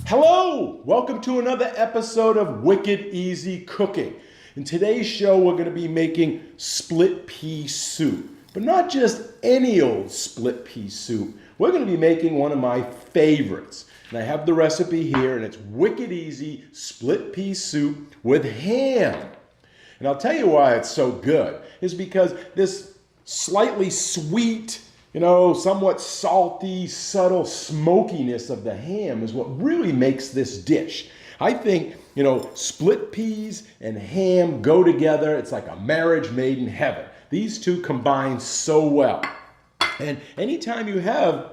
Hello! Welcome to another episode of Wicked Easy Cooking. In today's show, we're going to be making split pea soup. But not just any old split pea soup. We're going to be making one of my favorites. And I have the recipe here, and it's Wicked Easy split pea soup with ham. And I'll tell you why it's so good. It's because this slightly sweet, somewhat salty, subtle smokiness of the ham is what really makes this dish. I think, split peas and ham go together. It's like a marriage made in heaven. These two combine so well. And anytime you have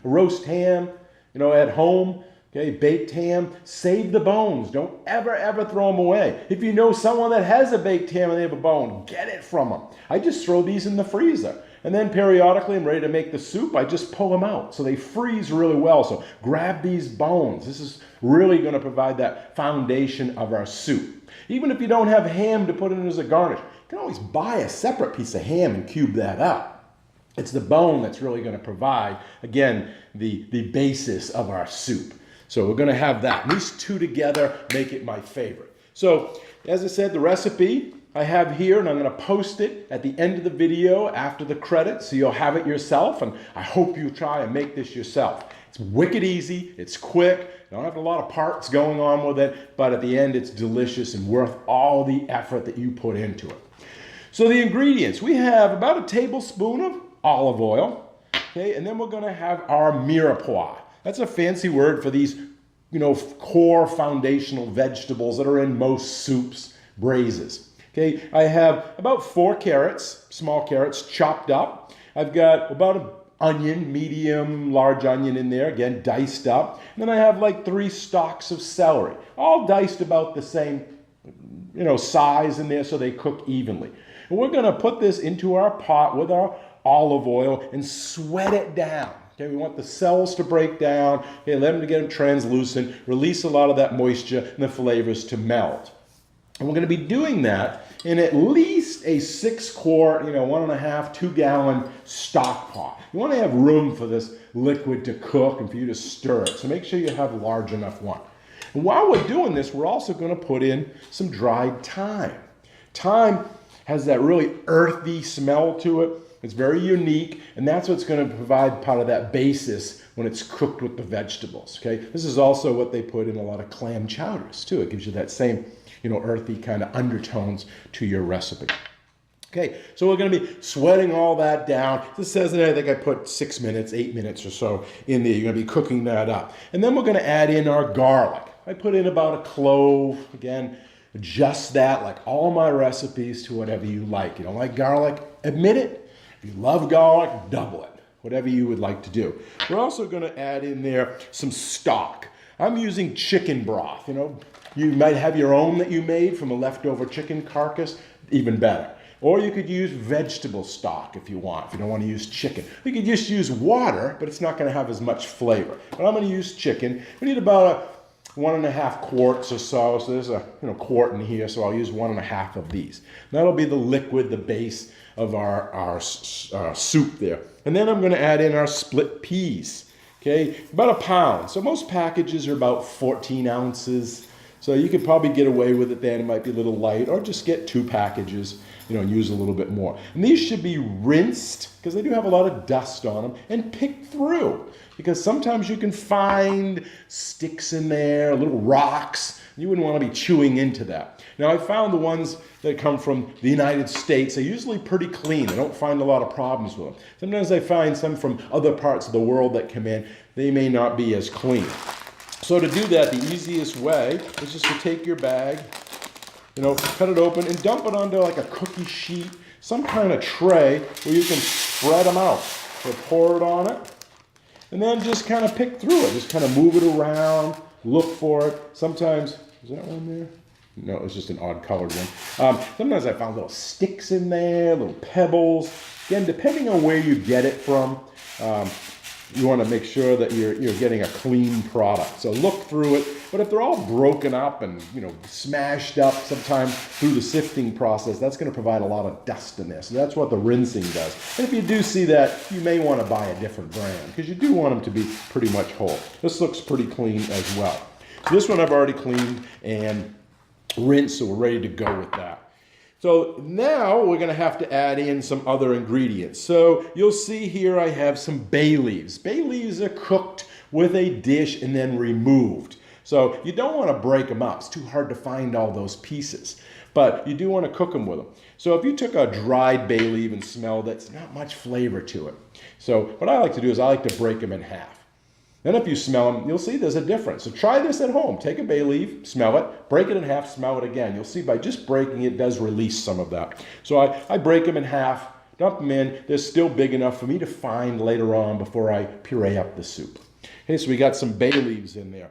roast ham, at home, baked ham, save the bones. Don't ever throw them away. If you know someone that has a baked ham and they have a bone, get it from them. I just throw these in the freezer. And then periodically, I'm ready to make the soup, I just pull them out. So they freeze really well. So grab these bones. This is really going to provide that foundation of our soup. Even if you don't have ham to put in as a garnish, you can always buy a separate piece of ham and cube that up. It's the bone that's really going to provide, again, the basis of our soup. So we're going to have that. And these two together make it my favorite. So, as I said, the recipe I have here, and I'm going to post it at the end of the video after the credits, so you'll have it yourself, and I hope you try and make this yourself. It's wicked easy, it's quick, you don't have a lot of parts going on with it, but at the end it's delicious and worth all the effort that you put into it. So the ingredients, we have about a tablespoon of olive oil, and then we're going to have our mirepoix. That's a fancy word for these, core foundational vegetables that are in most soups, braises. I have about 4 carrots, small carrots, chopped up. I've got about an onion, medium, large onion in there, again, diced up. And then I have like 3 stalks of celery, all diced about the same, size in there so they cook evenly. And we're going to put this into our pot with our olive oil and sweat it down. We want the cells to break down, let them get them translucent, release a lot of that moisture and the flavors to melt. And we're going to be doing that in at least a 6-quart, 1.5, 2-gallon stock pot. You want to have room for this liquid to cook and for you to stir it. So make sure you have a large enough one. And while we're doing this, we're also going to put in some dried thyme. Thyme has that really earthy smell to it. It's very unique, and that's what's going to provide part of that basis when it's cooked with the vegetables. This is also what they put in a lot of clam chowders too. It gives you that same earthy kind of undertones to your recipe. So we're going to be sweating all that down. This says that I think I put 6 minutes, 8 minutes or so in there. You're going to be cooking that up. And then we're going to add in our garlic. I put in about a clove. Again, adjust that like all my recipes to whatever you like. You don't like garlic? Admit it. If you love garlic, double it. Whatever you would like to do. We're also going to add in there some stock. I'm using chicken broth. You might have your own that you made from a leftover chicken carcass, even better. Or you could use vegetable stock if you want, if you don't want to use chicken. You could just use water, but it's not going to have as much flavor. But I'm going to use chicken. We need about 1.5 quarts or so. So there's a quart in here, so I'll use 1.5 of these. That'll be the liquid, the base of our soup there. And then I'm going to add in our split peas. About a pound. So most packages are about 14 ounces. So you could probably get away with it then. It might be a little light, or just get 2 packages, and use a little bit more. And these should be rinsed, because they do have a lot of dust on them, and picked through. Because sometimes you can find sticks in there, little rocks. You wouldn't want to be chewing into that. Now, I found the ones that come from the United States, they're usually pretty clean. I don't find a lot of problems with them. Sometimes I find some from other parts of the world that come in, they may not be as clean. So to do that, the easiest way is just to take your bag, cut it open and dump it onto like a cookie sheet, some kind of tray where you can spread them out. So pour it on it, and then just kind of pick through it. Just kind of move it around, look for it. Sometimes, is that one there? No, it's just an odd colored one. Sometimes I found little sticks in there, little pebbles. Again, depending on where you get it from, you want to make sure that you're getting a clean product. So look through it. But if they're all broken up and smashed up sometimes through the sifting process, that's going to provide a lot of dust in there. So that's what the rinsing does. And if you do see that, you may want to buy a different brand because you do want them to be pretty much whole. This looks pretty clean as well. So this one I've already cleaned and rinsed, so we're ready to go with that. So now we're going to have to add in some other ingredients. So you'll see here I have some bay leaves. Bay leaves are cooked with a dish and then removed. So you don't want to break them up. It's too hard to find all those pieces. But you do want to cook them with them. So if you took a dried bay leaf and smelled it, it's not much flavor to it. So what I like to do is I like to break them in half. Then if you smell them, you'll see there's a difference. So try this at home. Take a bay leaf, smell it, break it in half, smell it again. You'll see by just breaking it does release some of that. So I break them in half, dump them in. They're still big enough for me to find later on before I puree up the soup. Okay, so we got some bay leaves in there.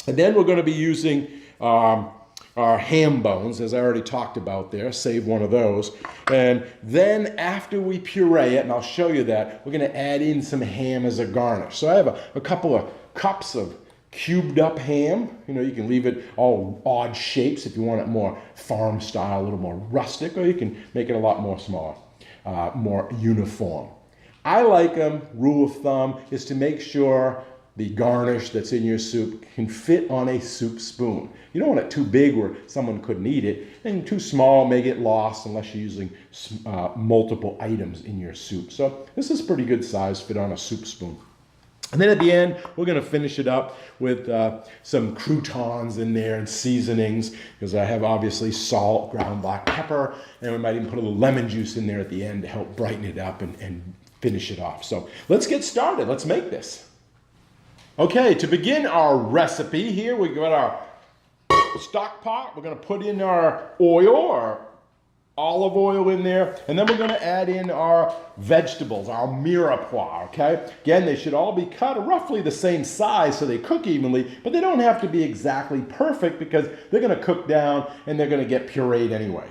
And then we're going to be using our ham bones, as I already talked about there. Save one of those. And then after we puree it, and I'll show you that, we're going to add in some ham as a garnish. So I have a couple of cups of cubed up ham. You know, you can leave it all odd shapes if you want it more farm style, a little more rustic, or you can make it a lot more smaller, more uniform. I like them, rule of thumb, is to make sure the garnish that's in your soup can fit on a soup spoon. You don't want it too big where someone couldn't eat it, and too small may get lost unless you're using multiple items in your soup. So this is pretty good size, fit on a soup spoon. And then at the end, we're going to finish it up with some croutons in there and seasonings, because I have obviously salt, ground black pepper, and we might even put a little lemon juice in there at the end to help brighten it up and finish it off. So let's get started. Let's make this. Okay, to begin our recipe here, we've got our stock pot. We're going to put in our oil, our olive oil in there, and then we're going to add in our vegetables, our mirepoix, okay? Again, they should all be cut roughly the same size so they cook evenly, but they don't have to be exactly perfect because they're going to cook down and they're going to get pureed anyway.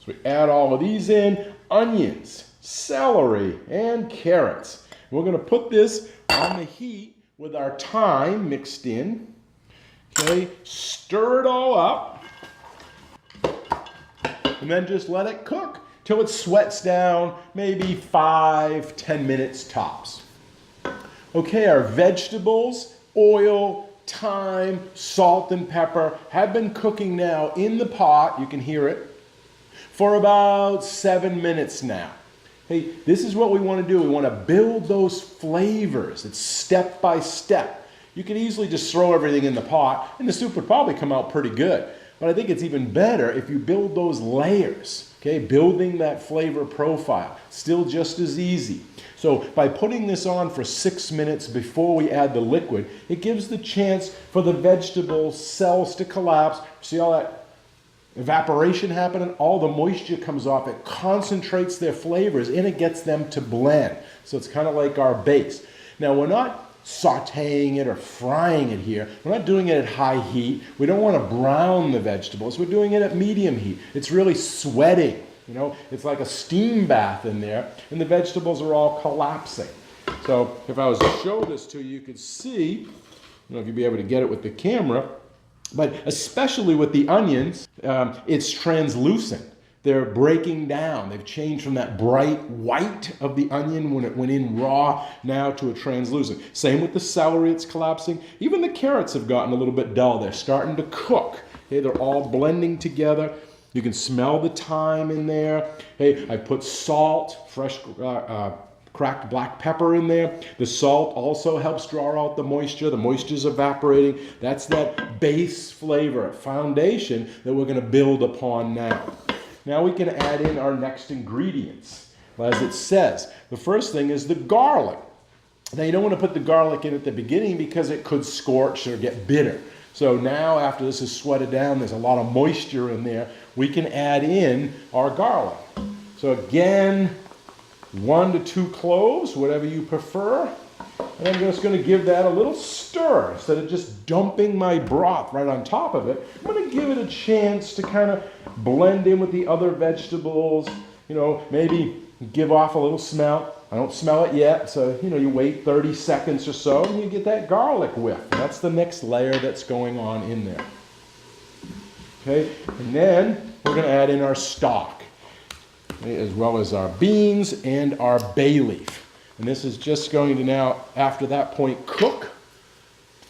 So we add all of these in, onions, celery, and carrots. We're going to put this on the heat with our thyme mixed in. Okay, stir it all up. And then just let it cook till it sweats down, maybe 5-10 minutes tops. Okay, our vegetables, oil, thyme, salt, and pepper have been cooking now in the pot, you can hear it, for about 7 minutes now. Hey, this is what we want to do. We want to build those flavors. It's step by step. You could easily just throw everything in the pot and the soup would probably come out pretty good. But I think it's even better if you build those layers, okay? Building that flavor profile, still just as easy. So by putting this on for 6 minutes before we add the liquid, it gives the chance for the vegetable cells to collapse. See all that evaporation happening, all the moisture comes off, it concentrates their flavors and it gets them to blend. So it's kind of like our base. Now we're not sauteing it or frying it here. We're not doing it at high heat. We don't want to brown the vegetables. We're doing it at medium heat. It's really sweating. You know, it's like a steam bath in there and the vegetables are all collapsing. So if I was to show this to you, you could see, I don't know if you'd be able to get it with the camera, but especially with the onions, it's translucent. They're breaking down. They've changed from that bright white of the onion when it went in raw now to a translucent. Same with the celery, it's collapsing. Even the carrots have gotten a little bit dull. They're starting to cook. Okay, they're all blending together. You can smell the thyme in there. Hey, I put salt, fresh cracked black pepper in there. The salt also helps draw out the moisture. The moisture's evaporating. That's that base flavor, foundation that we're going to build upon now. Now we can add in our next ingredients. As it says, the first thing is the garlic. Now you don't want to put the garlic in at the beginning because it could scorch or get bitter. So now after this is sweated down, there's a lot of moisture in there, we can add in our garlic. So again, 1 to 2 cloves, whatever you prefer. And I'm just going to give that a little stir. Instead of just dumping my broth right on top of it, I'm going to give it a chance to kind of blend in with the other vegetables. You know, maybe give off a little smell. I don't smell it yet, so you know, you wait 30 seconds or so and you get that garlic whiff. That's the next layer that's going on in there. Okay, and then we're going to add in our stock, okay, as well as our beans and our bay leaf. And this is just going to now, after that point, cook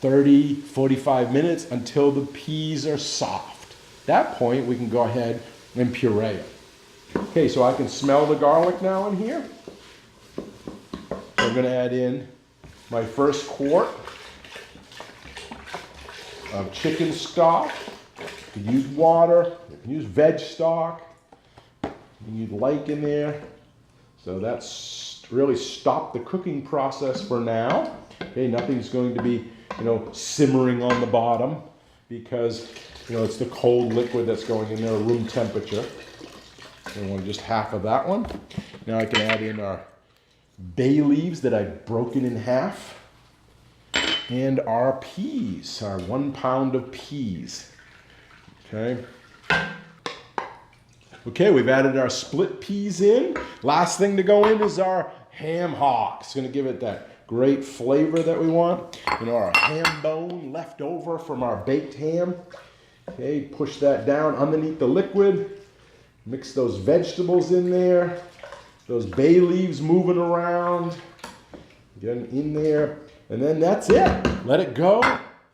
30, 45 minutes until the peas are soft. At that point, we can go ahead and puree it. Okay, so I can smell the garlic now in here. I'm going to add in my first quart of chicken stock. You can use water, you can use veg stock, you need like in there. So that's really stopped the cooking process for now. Okay, nothing's going to be, simmering on the bottom because, it's the cold liquid that's going in there at room temperature. I want just half of that one. Now I can add in our bay leaves that I've broken in half and our peas, our 1 pound of peas. Okay. Okay, we've added our split peas in. Last thing to go in is our ham hock. It's going to give it that great flavor that we want. Our ham bone left over from our baked ham. Okay, push that down underneath the liquid. Mix those vegetables in there. Those bay leaves moving around. Get them in there. And then that's it. Let it go.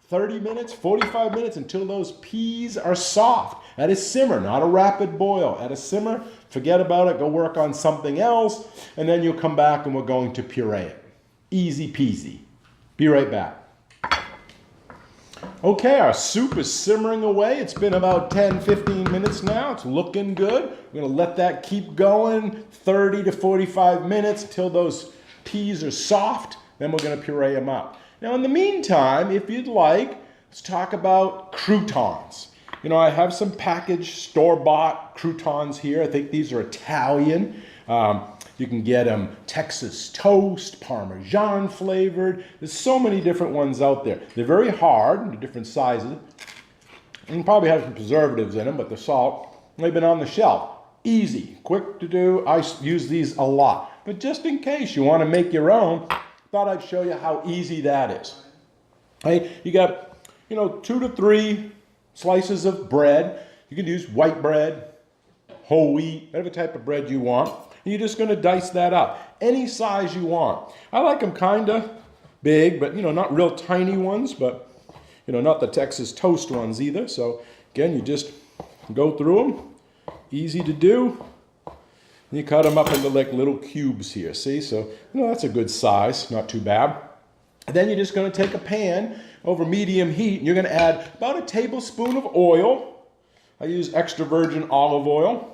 30 minutes, 45 minutes until those peas are soft. At a simmer, not a rapid boil. At a simmer, forget about it, go work on something else, and then you'll come back and we're going to puree it. Easy peasy. Be right back. Okay, our soup is simmering away. It's been about 10, 15 minutes now. It's looking good. We're going to let that keep going 30 to 45 minutes until those peas are soft. Then we're going to puree them up. Now, in the meantime, if you'd like, let's talk about croutons. I have some packaged store-bought croutons here. I think these are Italian. You can get them Texas toast, Parmesan flavored. There's so many different ones out there. They're very hard, they're different sizes. And probably have some preservatives in them, but the salt, they've been on the shelf. Easy, quick to do. I use these a lot. But just in case you want to make your own, thought I'd show you how easy that is. Hey, you got, 2 to 3 slices of bread. You can use white bread, whole wheat, whatever type of bread you want. And you're just going to dice that up, any size you want. I like them kind of big, but not real tiny ones, but not the Texas toast ones either. So again, you just go through them, easy to do. And you cut them up into like little cubes here, see? So that's a good size, not too bad. And then you're just going to take a pan over medium heat, and you're going to add about a tablespoon of oil. I use extra virgin olive oil.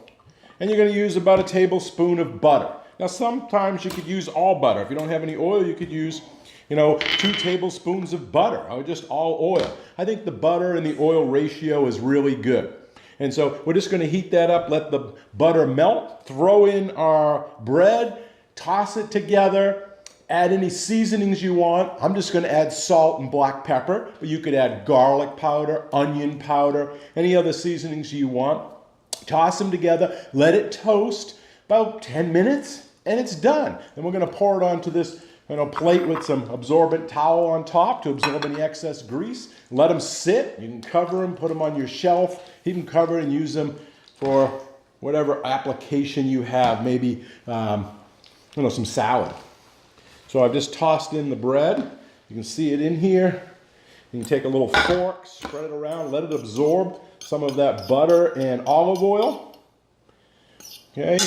And you're going to use about a tablespoon of butter. Now, sometimes you could use all butter. If you don't have any oil, you could use, 2 tablespoons of butter, or just all oil. I think the butter and the oil ratio is really good. And so we're just going to heat that up, let the butter melt, throw in our bread, toss it together, add any seasonings you want. I'm just going to add salt and black pepper, but you could add garlic powder, onion powder, any other seasonings you want. Toss them together, let it toast about 10 minutes, and it's done. Then we're going to pour it onto this plate with some absorbent towel on top to absorb any excess grease. Let them sit. You can cover them, put them on your shelf. You can cover and use them for whatever application you have, maybe some salad. So I've just tossed in the bread. You can see it in here. You can take a little fork, spread it around, let it absorb some of that butter and olive oil. Okay,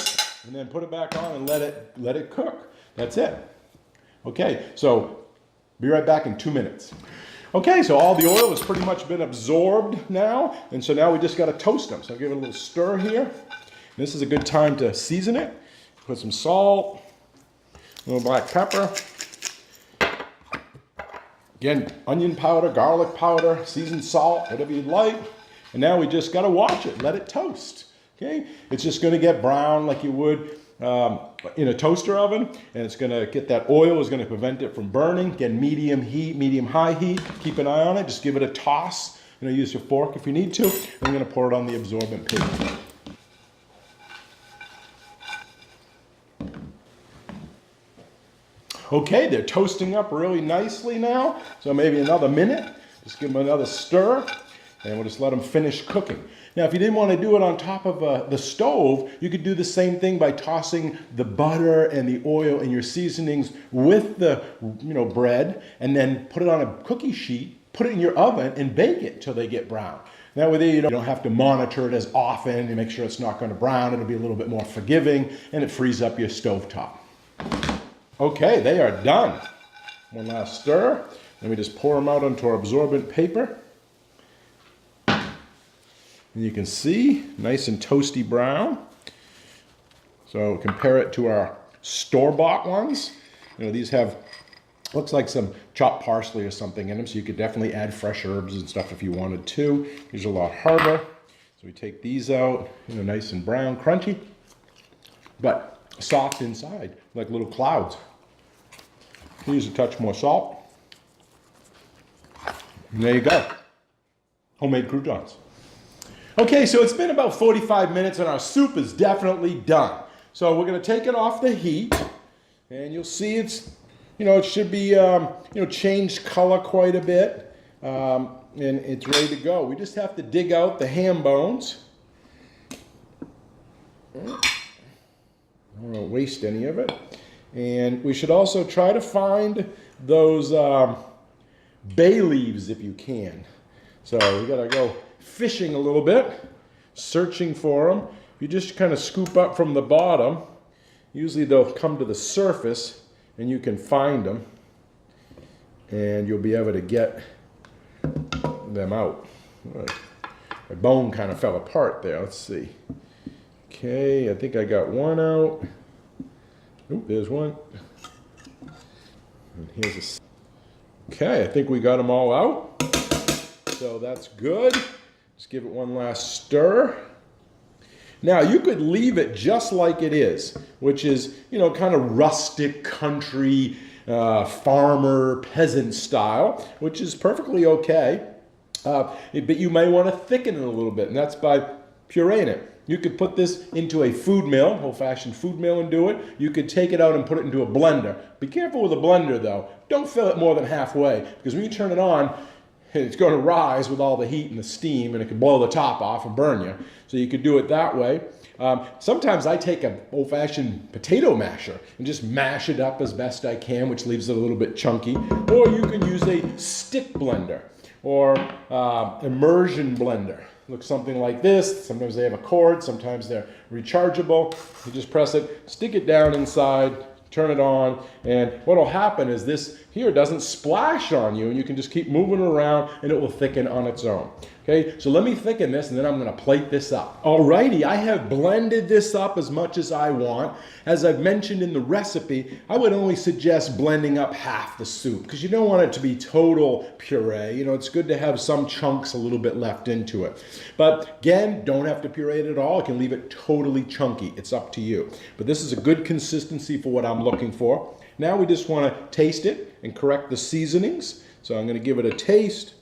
and then put it back on and let it cook. That's it. Okay, so be right back in 2 minutes. Okay, so all the oil has pretty much been absorbed now, and so now we just got to toast them. So I'll give it a little stir here. This is a good time to season it. Put some salt, a little black pepper. Again, onion powder, garlic powder, seasoned salt, whatever you'd like. And now we just got to watch it, let it toast. Okay, it's just going to get brown like you would in a toaster oven, and it's going to get that oil is going to prevent it from burning. Again, medium heat, medium high heat. Keep an eye on it. Just give it a toss. Use your fork if you need to. I'm going to pour it on the absorbent paper. Okay, they're toasting up really nicely now. So maybe another minute. Just give them another stir. And we'll just let them finish cooking. Now, if you didn't want to do it on top of the stove, you could do the same thing by tossing the butter and the oil and your seasonings with the bread, and then put it on a cookie sheet, put it in your oven, and bake it till they get brown. That way you don't have to monitor it as often. You make sure it's not going to brown. It'll be a little bit more forgiving, and it frees up your stovetop. Okay, they are done. One last stir. Let me just pour them out onto our absorbent paper. And you can see, nice and toasty brown. So compare it to our store-bought ones. These have, looks like some chopped parsley or something in them, so you could definitely add fresh herbs and stuff if you wanted to. These are a lot harder. So we take these out, nice and brown, crunchy, but soft inside, like little clouds. Use a touch more salt. And there you go. Homemade croutons. Okay, so it's been about 45 minutes and our soup is definitely done. So we're going to take it off the heat, and you'll see it's, it should be, changed color quite a bit, and it's ready to go. We just have to dig out the ham bones. I don't want to waste any of it. And we should also try to find those bay leaves if you can. So we got to go fishing a little bit, searching for them. If you just kind of scoop up from the bottom, usually they'll come to the surface and you can find them, and you'll be able to get them out. My bone kind of fell apart there. Let's see. Okay, I think I got one out. Oop, there's one. And here's a... Okay, I think we got them all out. So that's good. Just give it one last stir. Now, you could leave it just like it is, which is, kind of rustic country, farmer, peasant style, which is perfectly okay. But you may want to thicken it a little bit, and that's by pureeing it. You could put this into a food mill, old-fashioned food mill, and do it. You could take it out and put it into a blender. Be careful with a blender, though. Don't fill it more than halfway, because when you turn it on, it's going to rise with all the heat and the steam, and it can blow the top off and burn you. So you could do it that way. Sometimes I take an old-fashioned potato masher and just mash it up as best I can, which leaves it a little bit chunky. Or you can use a stick blender or immersion blender. Looks something like this. Sometimes they have a cord, sometimes they're rechargeable. You just press it, stick it down inside, turn it on, and what will happen is this here doesn't splash on you, and you can just keep moving around and it will thicken on its own. Okay, so let me thicken this, and then I'm going to plate this up. Alrighty, I have blended this up as much as I want. As I've mentioned in the recipe, I would only suggest blending up half the soup, because you don't want it to be total puree. It's good to have some chunks a little bit left into it. But again, don't have to puree it at all. You can leave it totally chunky. It's up to you. But this is a good consistency for what I'm looking for. Now we just want to taste it and correct the seasonings. So I'm going to give it a taste.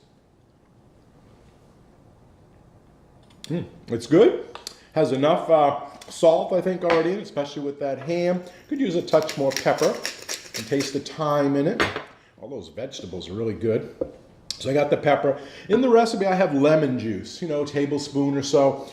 It's good. Has enough salt, I think, already in, especially with that ham. Could use a touch more pepper and taste the thyme in it. All those vegetables are really good. So I got the pepper. In the recipe, I have lemon juice, a tablespoon or so.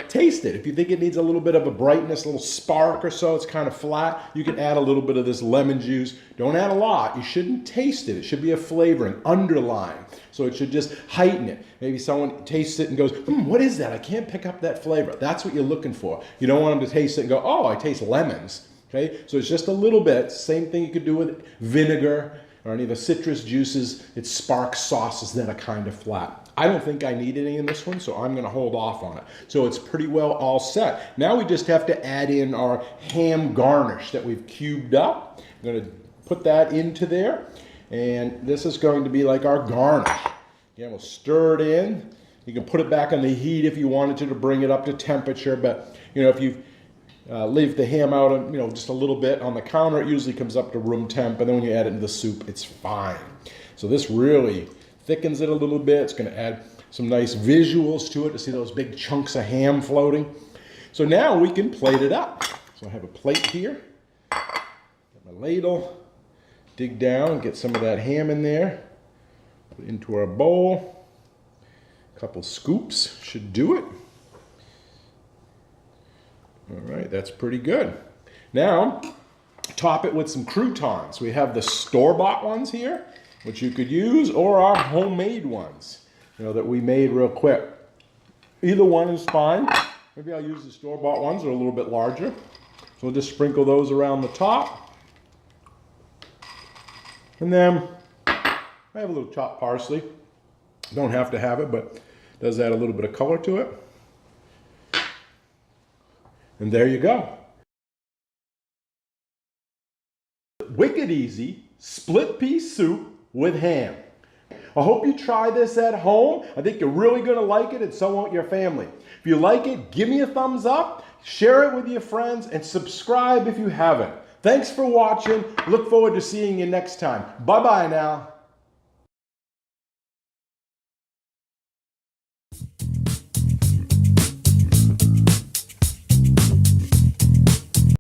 Taste it. If you think it needs a little bit of a brightness, a little spark or so, it's kind of flat, you can add a little bit of this lemon juice. Don't add a lot. You shouldn't taste it. It should be a flavoring, underlying. So it should just heighten it. Maybe someone tastes it and goes, what is that? I can't pick up that flavor. That's what you're looking for. You don't want them to taste it and go, oh, I taste lemons. Okay, so it's just a little bit. Same thing you could do with vinegar or any of the citrus juices. It sparks sauces that are kind of flat. I don't think I need any in this one, so I'm going to hold off on it. So it's pretty well all set. Now we just have to add in our ham garnish that we've cubed up. I'm going to put that into there, and this is going to be like our garnish. Again, we'll stir it in. You can put it back on the heat if you wanted to bring it up to temperature, but if you leave the ham out, just a little bit on the counter, it usually comes up to room temp, and then when you add it into the soup, it's fine. So this really thickens it a little bit. It's going to add some nice visuals to it to see those big chunks of ham floating. So now we can plate it up. So I have a plate here, got my ladle, dig down and get some of that ham in there, put it into our bowl, couple scoops should do it. All right, that's pretty good. Now, top it with some croutons. We have the store-bought ones here, which you could use, or our homemade ones, that we made real quick. Either one is fine. Maybe I'll use the store-bought ones, they're a little bit larger. So we'll just sprinkle those around the top. And then I have a little chopped parsley. Don't have to have it, but it does add a little bit of color to it. And there you go. Wicked easy split pea soup with ham. I hope you try this at home. I think you're really going to like it, and so won't your family. If you like it, give me a thumbs up, share it with your friends, and subscribe if you haven't. Thanks for watching. Look forward to seeing you next time. Bye-bye now.